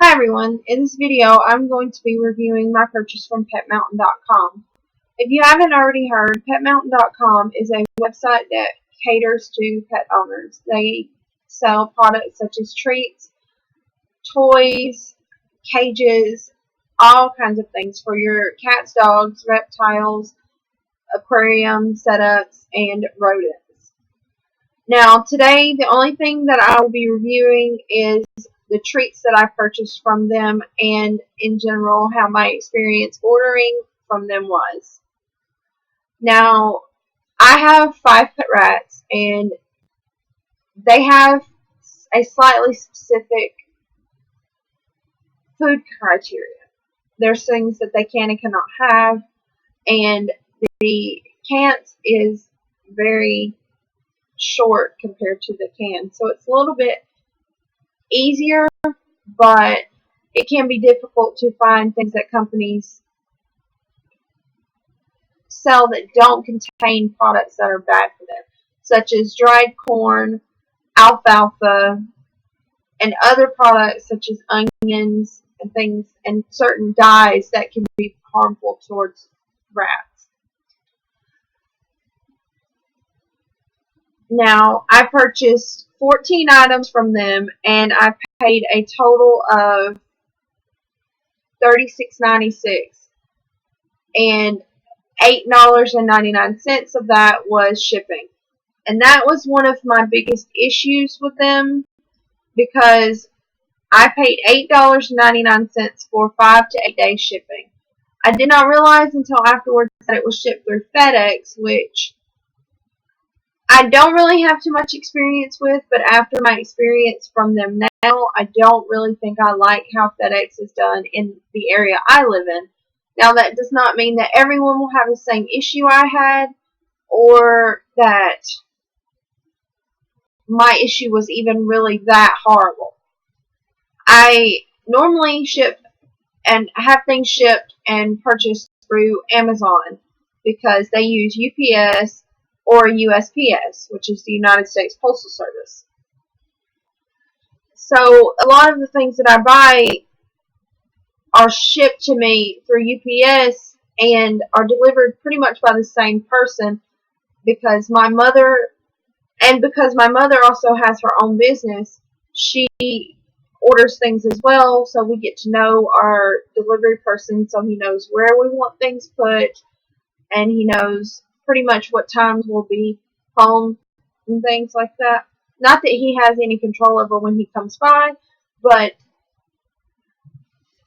Hi everyone, in this video I'm going to be reviewing my purchase from PetMountain.com. If you haven't already heard, PetMountain.com is a website that caters to pet owners. They sell products such as treats, toys, cages, all kinds of things for your cats, dogs, reptiles, aquarium setups, and rodents. Now today the only thing that I will be reviewing is the treats that I purchased from them and in general how my experience ordering from them was. Now I have 5 pet rats and they have a slightly specific food criteria. There's things that they can and cannot have, and the cans is very short compared to the can, so it's a little bit easier, but it can be difficult to find things that companies sell that don't contain products that are bad for them, such as dried corn, alfalfa, and other products such as onions and things, and certain dyes that can be harmful towards rats. Now, I purchased 14 items from them, and I paid a total of $36.96, and $8.99 of that was shipping. And that was one of my biggest issues with them, because I paid $8.99 for 5 to 8 days shipping. I did not realize until afterwards that it was shipped through FedEx, which I don't really have too much experience with, but after my experience from them now, I don't really think I like how FedEx is done in the area I live in. Now, that does not mean that everyone will have the same issue I had, or that my issue was even really that horrible. I normally ship and have things shipped and purchased through Amazon because they use UPS or USPS, which is the United States Postal Service. So a lot of the things that I buy are shipped to me through UPS and are delivered pretty much by the same person, because my mother also has her own business. She orders things as well, so we get to know our delivery person, so he knows where we want things put, and he knows pretty much what times we'll be home and things like that. Not that he has any control over when he comes by, but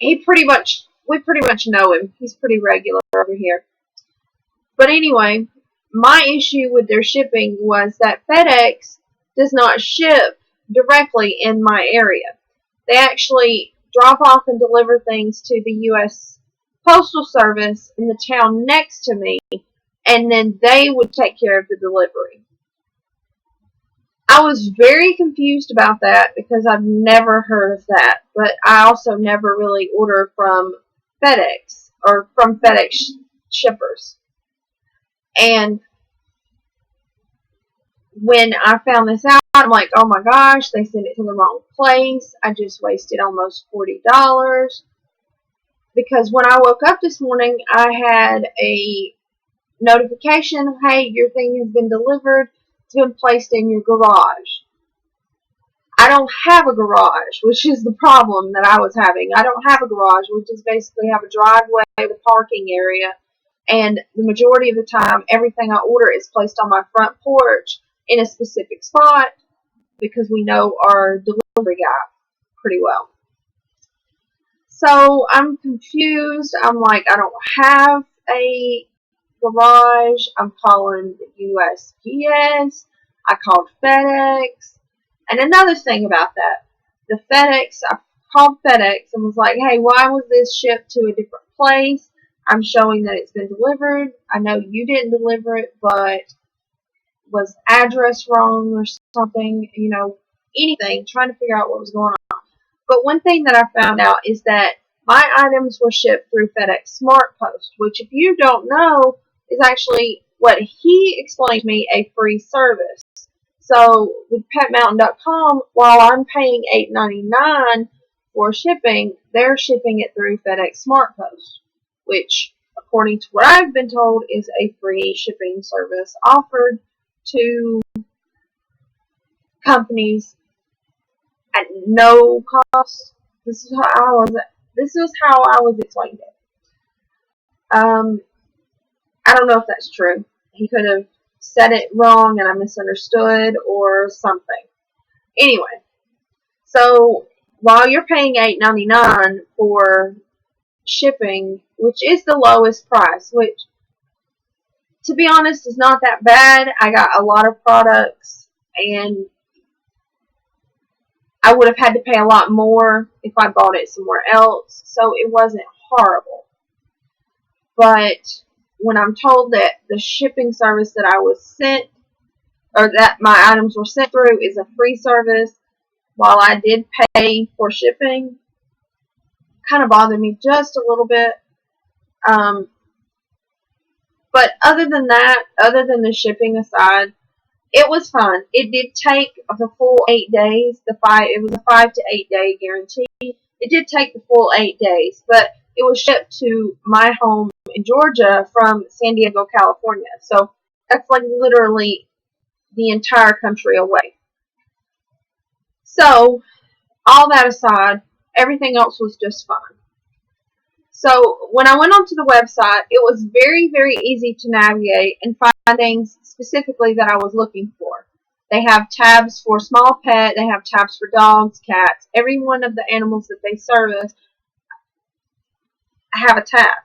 we pretty much know him. He's pretty regular over here. But anyway, my issue with their shipping was that FedEx does not ship directly in my area. They actually drop off and deliver things to the U.S. Postal Service in the town next to me, and then they would take care of the delivery. I was very confused about that because I've never heard of that, but I also never really order from FedEx or from FedEx shippers. And when I found this out, I'm like, oh my gosh, they sent it to the wrong place. I just wasted almost $40. Because when I woke up this morning, I had a notification, hey, your thing has been delivered. It's been placed in your garage. I don't have a garage, which is the problem that I was having. I don't have a garage. We just basically have a driveway with a parking area. And the majority of the time, everything I order is placed on my front porch in a specific spot, because we know our delivery guy pretty well. So I'm confused. I'm like, I don't have a garage. I'm calling the USPS. I called FedEx. And another thing about that, I called FedEx and was like, hey, why was this shipped to a different place? I'm showing that it's been delivered. I know you didn't deliver it, but was address wrong or something, anything, trying to figure out what was going on. But one thing that I found out is that my items were shipped through FedEx Smart Post, which, if you don't know, is actually what he explained to me, a free service. So with PetMountain.com, while I'm paying $8.99 for shipping, they're shipping it through FedEx SmartPost, which, according to what I've been told, is a free shipping service offered to companies at no cost. This is how I was explained it. I don't know if that's true. He could have said it wrong and I misunderstood or something. Anyway, so while you're paying $8.99 for shipping, which is the lowest price, which, to be honest, is not that bad. I got a lot of products, and I would have had to pay a lot more if I bought it somewhere else, so it wasn't horrible. But when I'm told that the shipping service that I was sent, or that my items were sent through, is a free service, while I did pay for shipping, kind of bothered me just a little bit. But other than that, other than the shipping aside, it was fun. It did take the full 8 days. It was a 5 to 8 day guarantee. It did take the full 8 days, but it was shipped to my home in Georgia from San Diego, California. So that's like literally the entire country away. So all that aside, everything else was just fun. So when I went onto the website, it was very, very easy to navigate and find things specifically that I was looking for. They have tabs for small pet, they have tabs for dogs, cats, every one of the animals that they service have a tab.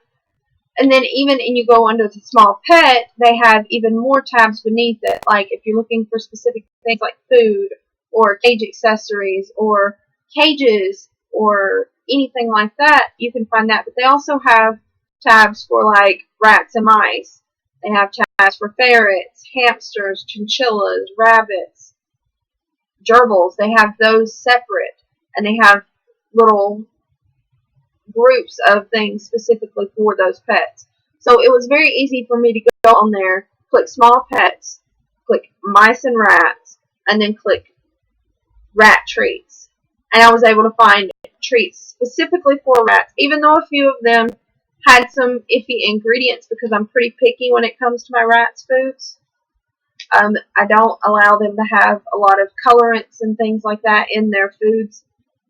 And then even when you go under the small pet, they have even more tabs beneath it. Like if you're looking for specific things like food or cage accessories or cages or anything like that, you can find that. But they also have tabs for like rats and mice. They have tabs for ferrets, hamsters, chinchillas, rabbits, gerbils. They have those separate, and they have little groups of things specifically for those pets. So it was very easy for me to go on there, click small pets, click mice and rats, and then click rat treats. And I was able to find treats specifically for rats, even though a few of them had some iffy ingredients because I'm pretty picky when it comes to my rats' foods. I don't allow them to have a lot of colorants and things like that in their foods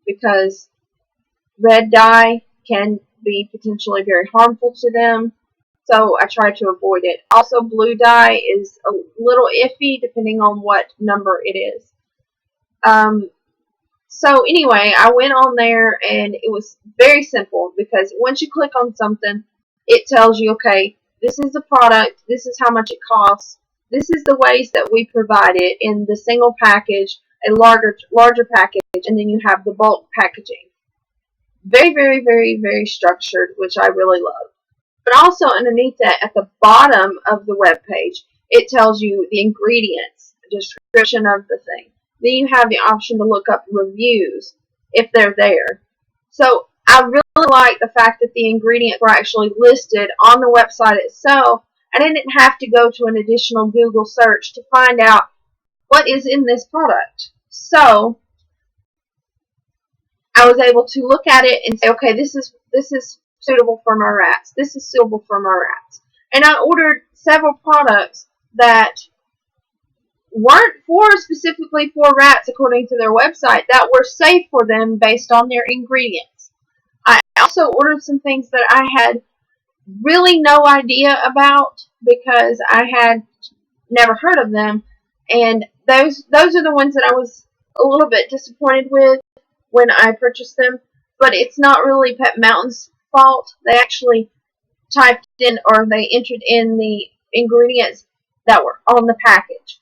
because red dye can be potentially very harmful to them. So I try to avoid it. Also, blue dye is a little iffy depending on what number it is. So anyway, I went on there and it was very simple because once you click on something, it tells you, okay, this is the product, this is how much it costs, this is the ways that we provide it in the single package, a larger package, and then you have the bulk packaging. Very, very, very, very structured, which I really love. But also underneath that, at the bottom of the web page, it tells you the ingredients, a description of the thing. Then you have the option to look up reviews if they're there. So I really like the fact that the ingredients were actually listed on the website itself. I didn't have to go to an additional Google search to find out what is in this product. So I was able to look at it and say, okay, this is suitable for my rats. This is suitable for my rats. And I ordered several products that weren't specifically for rats according to their website, that were safe for them based on their ingredients. I also ordered some things that I had really no idea about because I had never heard of them, and those are the ones that I was a little bit disappointed with when I purchased them. But it's not really Pet Mountain's fault. They actually typed in, or they entered in the ingredients that were on the package.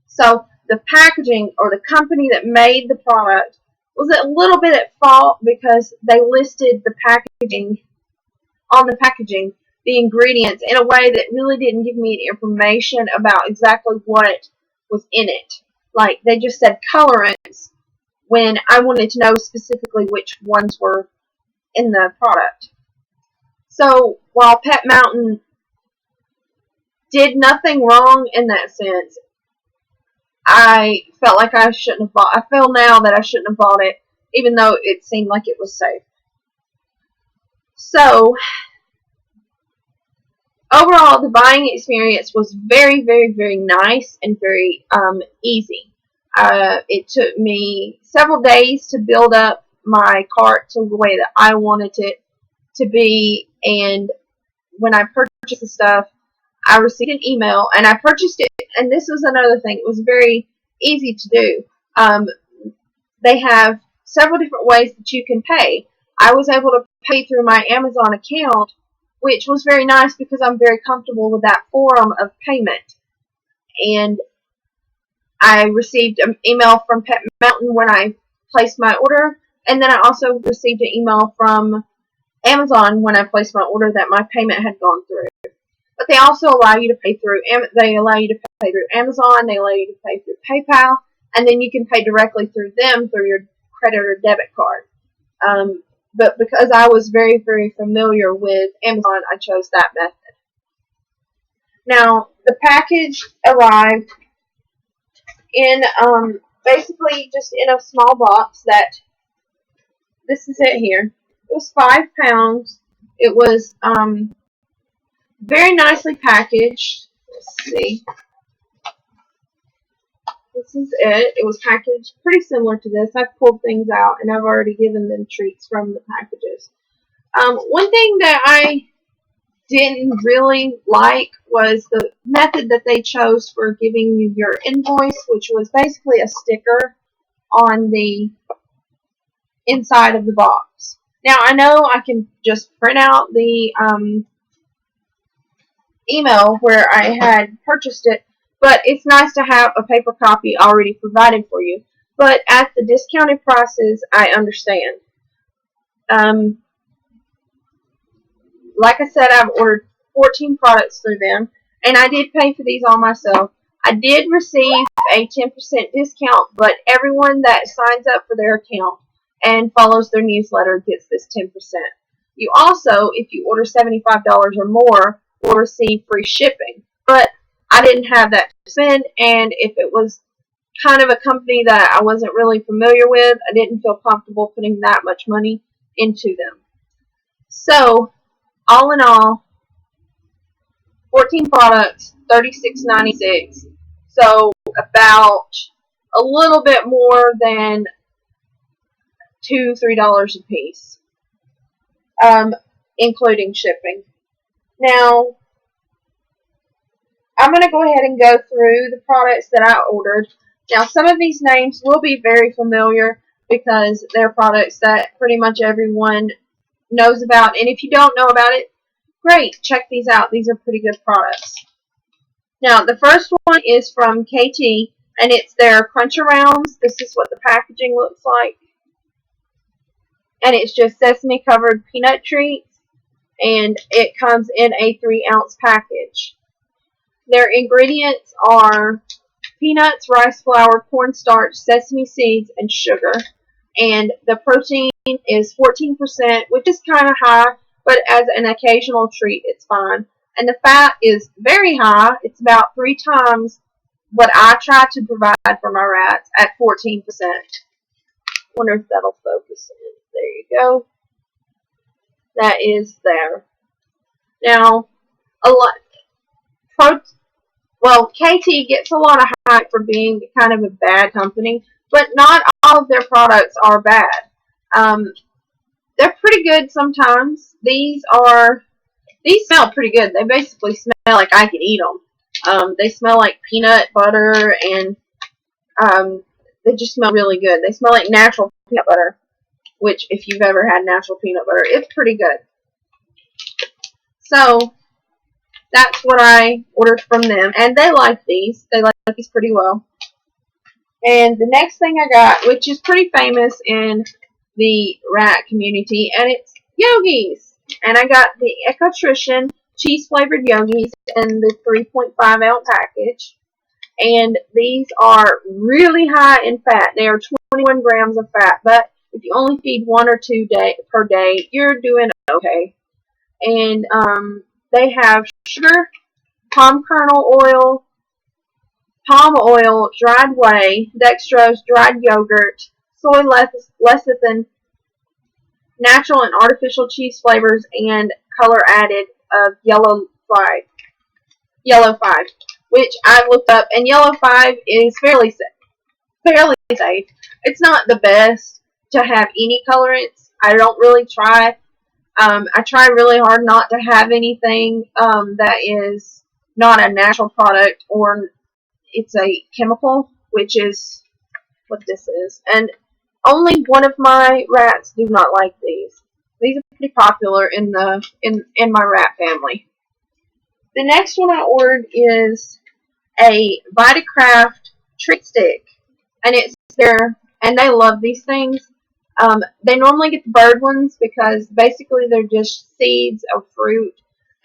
So the packaging, or the company that made the product, was a little bit at fault because they listed the packaging, on the packaging, the ingredients in a way that really didn't give me any information about exactly what was in it. Like, they just said colorants when I wanted to know specifically which ones were in the product. So while Pet Mountain did nothing wrong in that sense, I felt like I shouldn't have bought. I feel now that I shouldn't have bought it. even though it seemed like it was safe. So, overall, the buying experience was very, very, very nice and very easy. It took me several days to build up my cart to the way that I wanted it to be, and when I purchased the stuff, I received an email, and I purchased it, and this was another thing. It was very easy to do. They have several different ways that you can pay. I was able to pay through my Amazon account, which was very nice because I'm very comfortable with that form of payment. And I received an email from Pet Mountain when I placed my order, and then I also received an email from Amazon when I placed my order that my payment had gone through. But they also allow you to pay through Amazon, they allow you to pay through PayPal, and then you can pay directly through them through your credit or debit card. But because I was very, very familiar with Amazon, I chose that method. Now, the package arrived in basically just in a small box that, this is it here. It was 5 pounds. It was very nicely packaged. Let's see. This is it. It was packaged pretty similar to this. I've pulled things out, and I've already given them treats from the packages. One thing that I didn't really like was the method that they chose for giving you your invoice, which was basically a sticker on the inside of the box. Now, I know I can just print out the email where I had purchased it, but it's nice to have a paper copy already provided for you. But at the discounted prices, I understand. Like I said, I've ordered 14 products through them, and I did pay for these all myself. I did receive a 10% discount, but everyone that signs up for their account and follows their newsletter gets this 10%. You also, if you order $75 or more, will receive free shipping. But I didn't have that to spend, and if it was kind of a company that I wasn't really familiar with, I didn't feel comfortable putting that much money into them. So, all in all, 14 products, $36.96. So, about a little bit more than $2-3 a piece, including shipping. Now, I'm going to go ahead and go through the products that I ordered. Now, some of these names will be very familiar because they're products that pretty much everyone knows about. And if you don't know about it, great, check these out. These are pretty good products. Now, the first one is from KT, and it's their Crunch Arounds. This is what the packaging looks like. And it's just sesame covered peanut treats, and it comes in a 3-ounce package. Their ingredients are peanuts, rice flour, cornstarch, sesame seeds, and sugar. And the protein is 14%, which is kind of high, but as an occasional treat, it's fine. And the fat is very high. It's about 3 times what I try to provide for my rats at 14%. Wonder if that'll focus in. There you go. That is there. Now, KT gets a lot of hype for being kind of a bad company, but not all of their products are bad. They're pretty good sometimes. These smell pretty good. They basically smell like I could eat them. They smell like peanut butter, and they just smell really good. They smell like natural peanut butter, which if you've ever had natural peanut butter, it's pretty good. So, that's what I ordered from them, and they like these. They like these pretty well. And the next thing I got, which is pretty famous in the rat community, and it's Yogis. And I got the Ecotrition cheese-flavored Yogis in the 3.5-ounce package. And these are really high in fat. They are 21 grams of fat, but if you only feed 1 or 2 per day, you're doing okay. And they have sugar, palm kernel oil, dried whey, dextrose, dried yogurt, soy lecithin, natural and artificial cheese flavors, and color added of yellow 5, which I've looked up, and yellow 5 is fairly safe. It's not the best to have any colorants. I don't really try. I try really hard not to have anything that is not a natural product or it's a chemical, which is what this is. And only one of my rats do not like these. These are pretty popular in my rat family. The next one I ordered is a Vitacraft treat stick, and it's there, and they love these things. They normally get the bird ones because basically they're just seeds of fruit,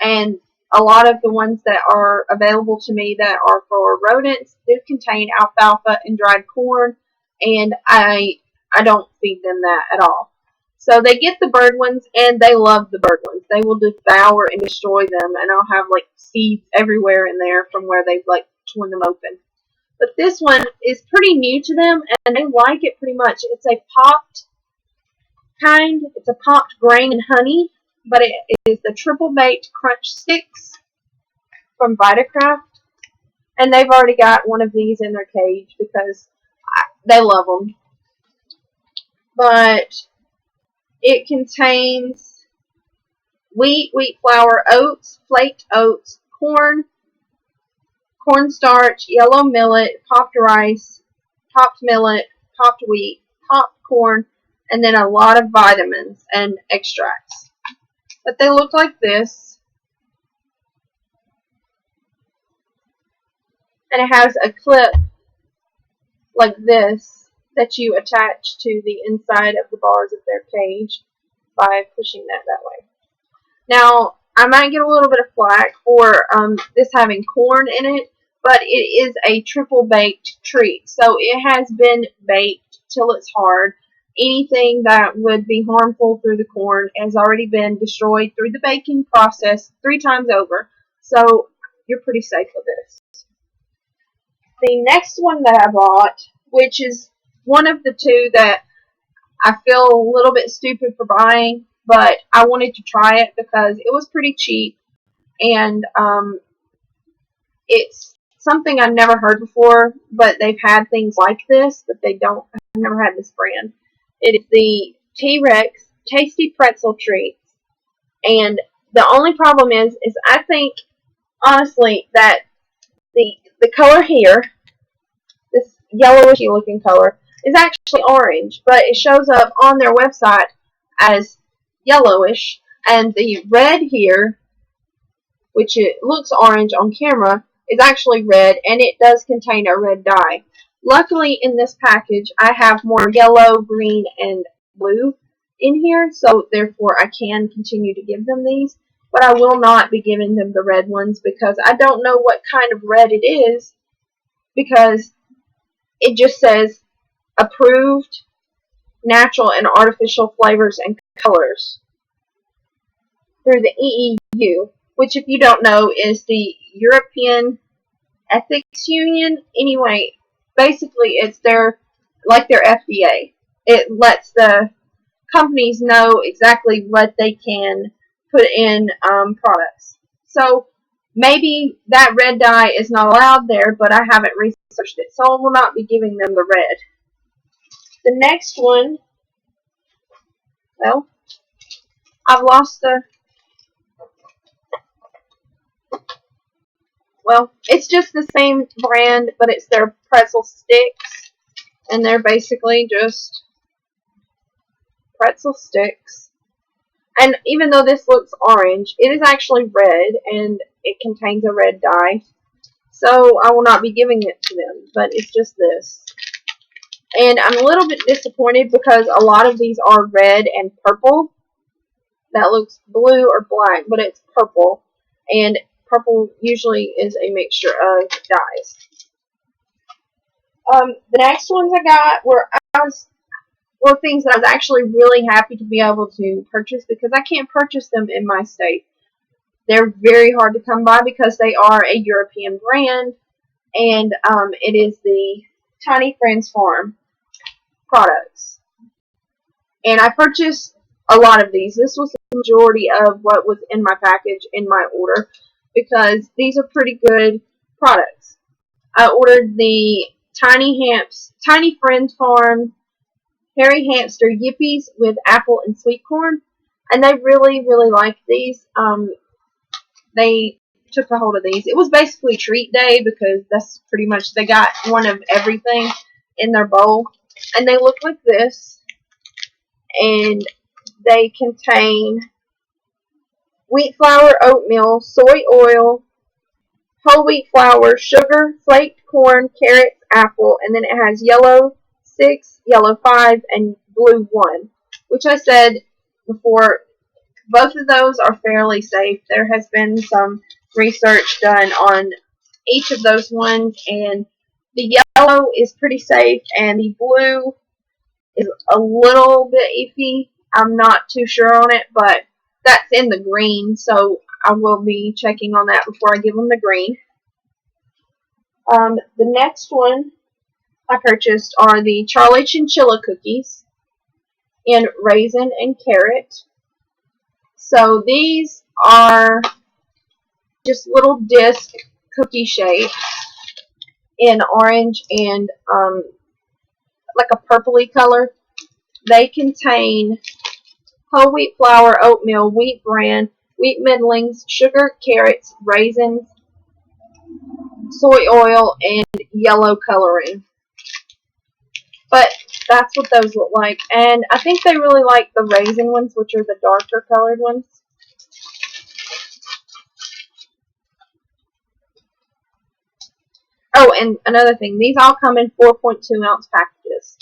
and a lot of the ones that are available to me that are for rodents do contain alfalfa and dried corn, and I don't feed them that at all. So they get the bird ones, and they love the bird ones. They will devour and destroy them, and I'll have like seeds everywhere in there from where they've like torn them open. But this one is pretty new to them, and they like it pretty much. It's a popped kind. It's a popped grain and honey, but it is the triple baked crunch sticks from Vitacraft, and they've already got one of these in their cage because they love them. But it contains wheat flour, oats, flaked oats, corn, cornstarch, yellow millet, popped rice, popped millet, popped wheat, popped corn, and then a lot of vitamins and extracts. But they look like this. And it has a clip like this that you attach to the inside of the bars of their cage by pushing that way. Now, I might get a little bit of flack for this having corn in it, but it is a triple baked treat. So it has been baked till it's hard. Anything that would be harmful through the corn has already been destroyed through the baking process 3 times over. So you're pretty safe with this. The next one that I bought, which is one of the two that I feel a little bit stupid for buying, but I wanted to try it because it was pretty cheap, and it's something I've never heard before, but they've had things like this, but I've never had this brand. It is the T-Rex Tasty Pretzel Treats, and the only problem is I think, honestly, that the color here, this yellowishy looking color, is actually orange, but it shows up on their website as yellowish, and the red here, which it looks orange on camera, is actually red, and it does contain a red dye. Luckily, in this package, I have more yellow, green, and blue in here, so therefore I can continue to give them these, but I will not be giving them the red ones because I don't know what kind of red it is, because it just says approved natural and artificial flavors and colors through the EU, which, if you don't know, is the European Ethics Union. Anyway, basically it's their FDA. It lets the companies know exactly what they can put in products. So maybe that red dye is not allowed there, but I haven't researched it, so I will not be giving them the red. The next one, well, I've lost it's just the same brand, but it's their pretzel sticks, and they're basically just pretzel sticks. And even though this looks orange, it is actually red, and it contains a red dye. So I will not be giving it to them, but it's just this. And I'm a little bit disappointed because a lot of these are red and purple. That looks blue or black, but it's purple. And purple usually is a mixture of dyes. The next ones I got were things that I was actually really happy to be able to purchase because I can't purchase them in my state. They're very hard to come by because they are a European brand, and it is the Tiny Friends Farm products. And I purchased a lot of these. This was the majority of what was in my package in my order because these are pretty good products. I ordered the Tiny Friends Farm Hairy Hamster Yippies with apple and sweet corn, and they really, really like these. They took a hold of these. It was basically treat day because that's pretty much, they got one of everything in their bowl, and they look like this, and they contain wheat flour, oatmeal, soy oil, whole wheat flour, sugar, flaked corn, carrots, apple, and then it has yellow 6, yellow 5, and blue 1, which I said before, both of those are fairly safe. There has been some research done on each of those ones, and the yellow is pretty safe, and the blue is a little bit iffy. I'm not too sure on it, but that's in the green, so I will be checking on that before I give them the green. The next one I purchased are the Charlie Chinchilla cookies in raisin and carrot. So these are just little disc cookie shape in orange and like a purpley color. They contain whole wheat flour, oatmeal, wheat bran, wheat middlings, sugar, carrots, raisins, soy oil, and yellow coloring. But that's what those look like. And I think they really like the raisin ones, which are the darker colored ones. Oh, and another thing, these all come in 4.2 ounce packages.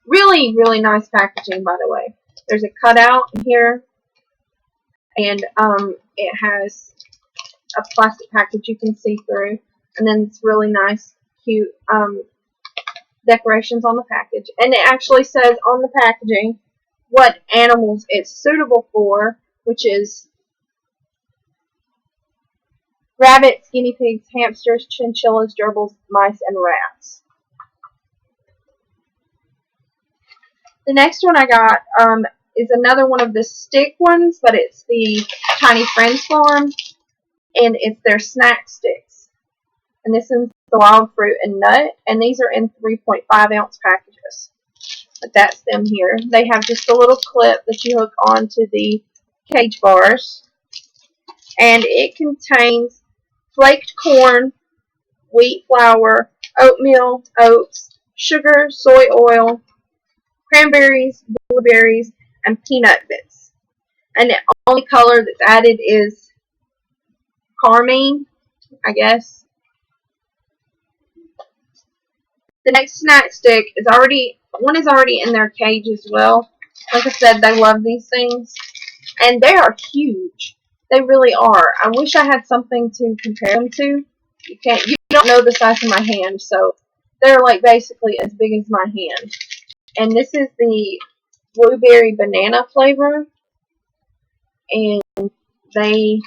Really, really nice packaging, by the way. There's a cutout here, and it has a plastic package you can see through, and then it's really nice, cute decorations on the package. And it actually says on the packaging what animals it's suitable for, which is rabbits, guinea pigs, hamsters, chinchillas, gerbils, mice, and rats. The next one I got is another one of the stick ones, but it's the Tiny Friends Farm, and it's their snack sticks. And this is the wild fruit and nut, and these are in 3.5 ounce packages. But that's them here. They have just a little clip that you hook onto the cage bars, and it contains flaked corn, wheat flour, oatmeal, oats, sugar, soy oil, cranberries, blueberries, and peanut bits. And the only color that's added is carmine, I guess. The next snack stick is already in their cage as well. Like I said, they love these things, and they are huge. They really are. I wish I had something to compare them to. You don't know the size of my hand, so they're like basically as big as my hand. And this is the blueberry banana flavor, and they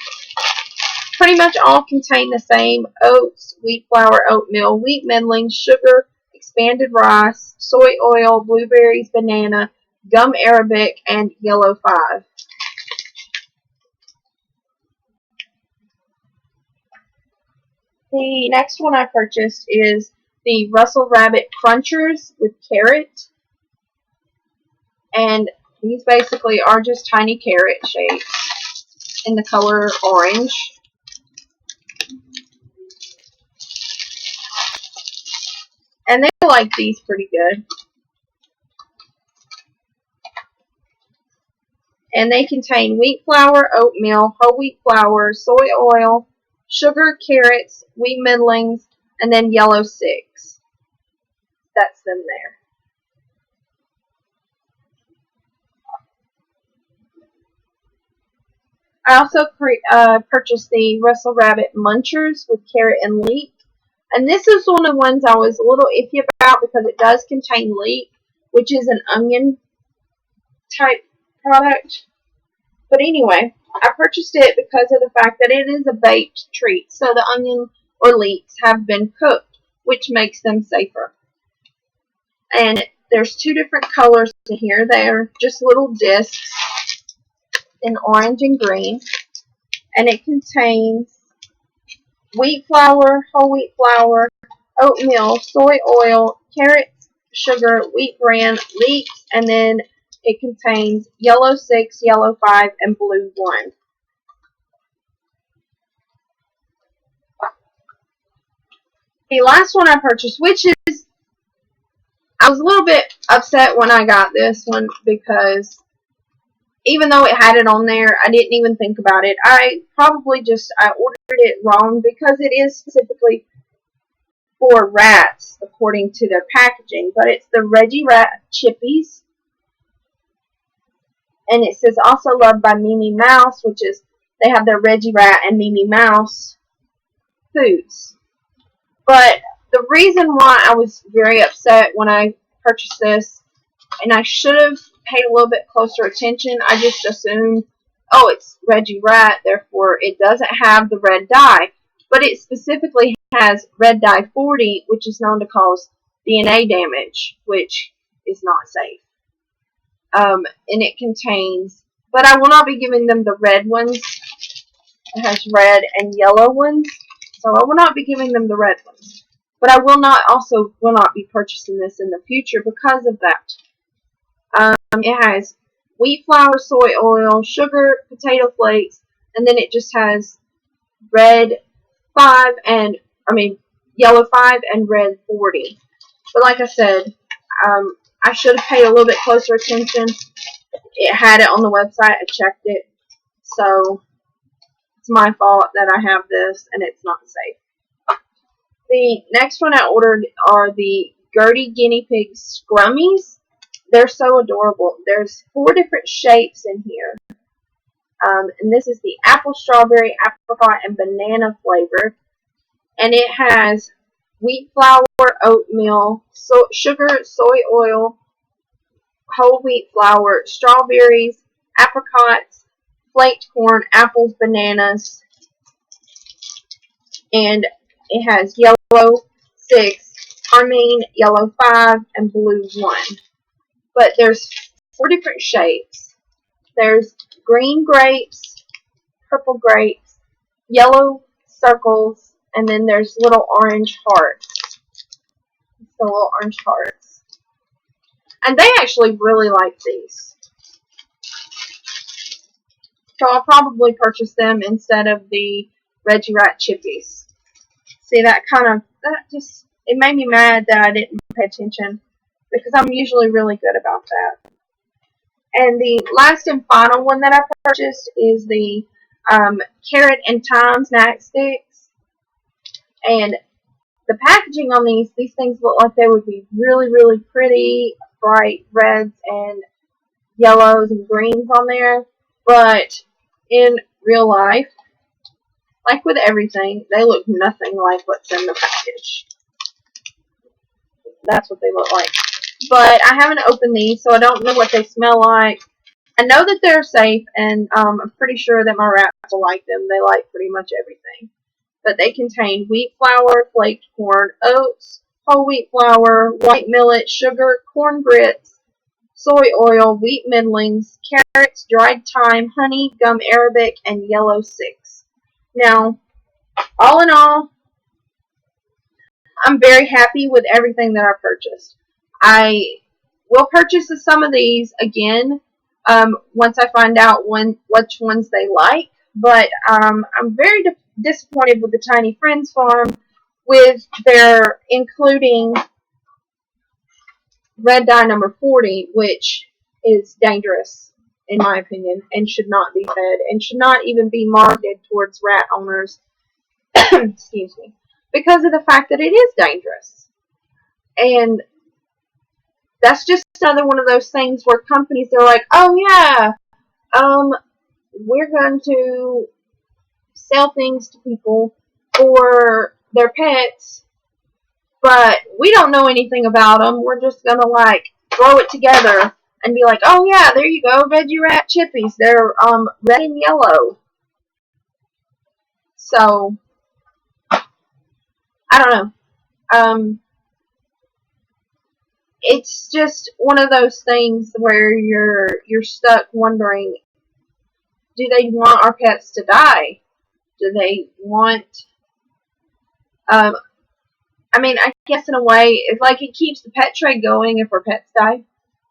pretty much all contain the same oats, wheat flour, oatmeal, wheat middling, sugar, expanded rice, soy oil, blueberries, banana, gum arabic, and yellow 5. The next one I purchased is the Russell Rabbit Crunchers with carrot. And these basically are just tiny carrot shapes in the color orange. And they like these pretty good. And they contain wheat flour, oatmeal, whole wheat flour, soy oil, sugar, carrots, wheat middlings, and then yellow 6. That's them there. I also purchased the Russell Rabbit Munchers with carrot and leek. And this is one of the ones I was a little iffy about because it does contain leek, which is an onion type product. But anyway, I purchased it because of the fact that it is a baked treat. So the onion or leeks have been cooked, which makes them safer. And There's two different colors in here. They're just little discs in orange and green. And it contains wheat flour, whole wheat flour, oatmeal, soy oil, carrots, sugar, wheat bran, Leek, and then it contains yellow 6, yellow 5, and blue 1. The last one I purchased, which is, I was a little bit upset when I got this one because even though it had it on there, I didn't even think about it. I ordered it wrong because it is specifically for rats according to their packaging, but it's the Reggie Bratz Chippies. And it says also loved by Mimi Mouse, which is, they have their Reggie Bratz and Mimi Mouse foods. But the reason why I was very upset when I purchased this, and I should have paid a little bit closer attention, I just assumed, oh, it's Reggie Bratz, therefore it doesn't have the red dye. But it specifically has red dye 40, which is known to cause DNA damage, which is not safe. And it contains, but I will not be giving them the red ones. It has red and yellow ones, so I will not be giving them the red ones. But I will not be purchasing this in the future because of that. It has wheat flour, soy oil, sugar, potato flakes, and then it just has yellow 5 and red 40. But like I said, I should have paid a little bit closer attention. It had it on the website. I checked it. So it's my fault that I have this and it's not safe. The next one I ordered are the Gertie Guinea Pig Scrummies. They're so adorable. There's 4 different shapes in here. And this is the apple, strawberry, apricot, and banana flavor. And it has wheat flour, oatmeal, sugar, soy oil, whole wheat flour, strawberries, apricots, flaked corn, apples, bananas, and it has yellow 6, carmine, yellow 5, and blue 1. But there's 4 different shapes. There's green grapes, purple grapes, yellow circles, and then there's little orange hearts. The little orange hearts. And they actually really like these. So I'll probably purchase them instead of the Reggie Bratz Chippies. See, it made me mad that I didn't pay attention because I'm usually really good about that. And the last and final one that I purchased is the carrot and thyme snack sticks. And the packaging on these things look like they would be really, really pretty, bright reds and yellows and greens on there. But in real life, like with everything, they look nothing like what's in the package. That's what they look like. But I haven't opened these, so I don't know what they smell like. I know that they're safe, and I'm pretty sure that my rats will like them. They like pretty much everything. But they contain wheat flour, flaked corn, oats, whole wheat flour, white millet, sugar, corn grits, soy oil, wheat middlings, carrots, dried thyme, honey, gum arabic, and yellow 6. Now, all in all, I'm very happy with everything that I purchased. I will purchase some of these again once I find out which ones they like. But I'm very disappointed with the Tiny Friends Farm with their including red dye number 40, which is dangerous in my opinion and should not be fed and should not even be marketed towards rat owners. Excuse me, because of the fact that it is dangerous. And that's just another one of those things where companies are like, oh yeah, we're going to sell things to people for their pets, but we don't know anything about them. We're just going to like throw it together and be like, oh yeah, there you go, Reggie Bratz Chippies. They're red and yellow. So I don't know. it's just one of those things where you're stuck wondering, do they want our pets to die? Do they want, I mean, I guess in a way, it's like it keeps the pet trade going if our pets die.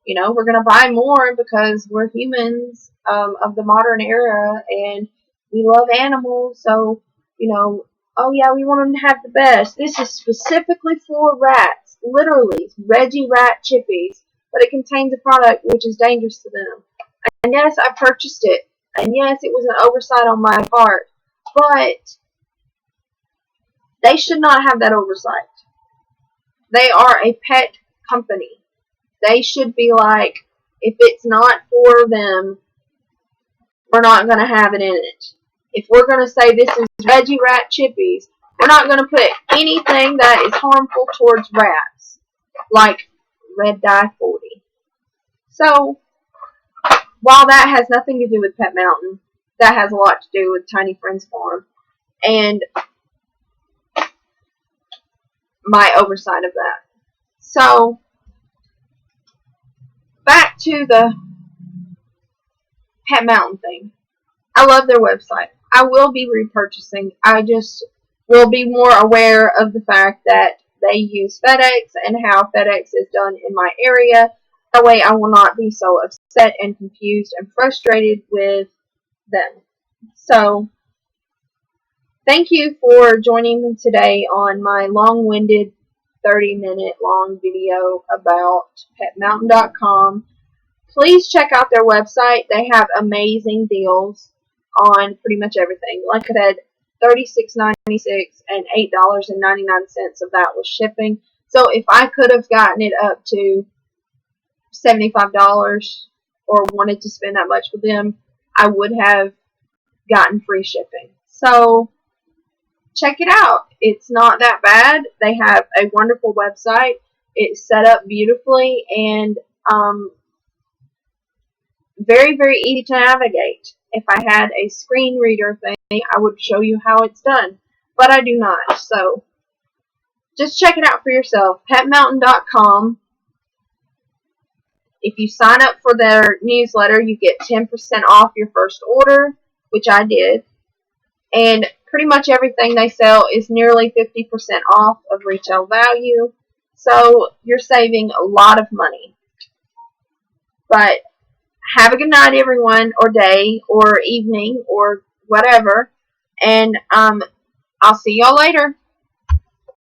You know, we're going to buy more because we're humans of the modern era and we love animals. So, you know, oh yeah, we want them to have the best. This is specifically for rats. Literally, Reggie Rat Chippies. But it contains a product which is dangerous to them. And yes, I purchased it. And yes, it was an oversight on my part. But they should not have that oversight. They are a pet company. They should be like, if it's not for them, we're not going to have it in it. If we're going to say this is Reggie Rat Chippies, we're not going to put anything that is harmful towards rats, like red dye 40. So, while that has nothing to do with Pet Mountain, that has a lot to do with Tiny Friends Farm and my oversight of that. So, back to the Pet Mountain thing. I love their website. I will be repurchasing. I just will be more aware of the fact that they use FedEx and how FedEx is done in my area. That way I will not be so upset and confused and frustrated with them. So, thank you for joining me today on my long-winded 30-minute long video about petmountain.com. Please check out their website. They have amazing deals on pretty much everything. Like I said, $36.96 and $8.99 of that was shipping. So if I could have gotten it up to $75 or wanted to spend that much with them, I would have gotten free shipping. So check it out. It's not that bad. They have a wonderful website. It's set up beautifully and very, very easy to navigate. If I had a screen reader thing, I would show you how it's done. But I do not. So, just check it out for yourself. Petmountain.com. If you sign up for their newsletter, you get 10% off your first order, which I did. And pretty much everything they sell is nearly 50% off of retail value. So, you're saving a lot of money. But have a good night, everyone, or day, or evening, or whatever. And I'll see y'all later.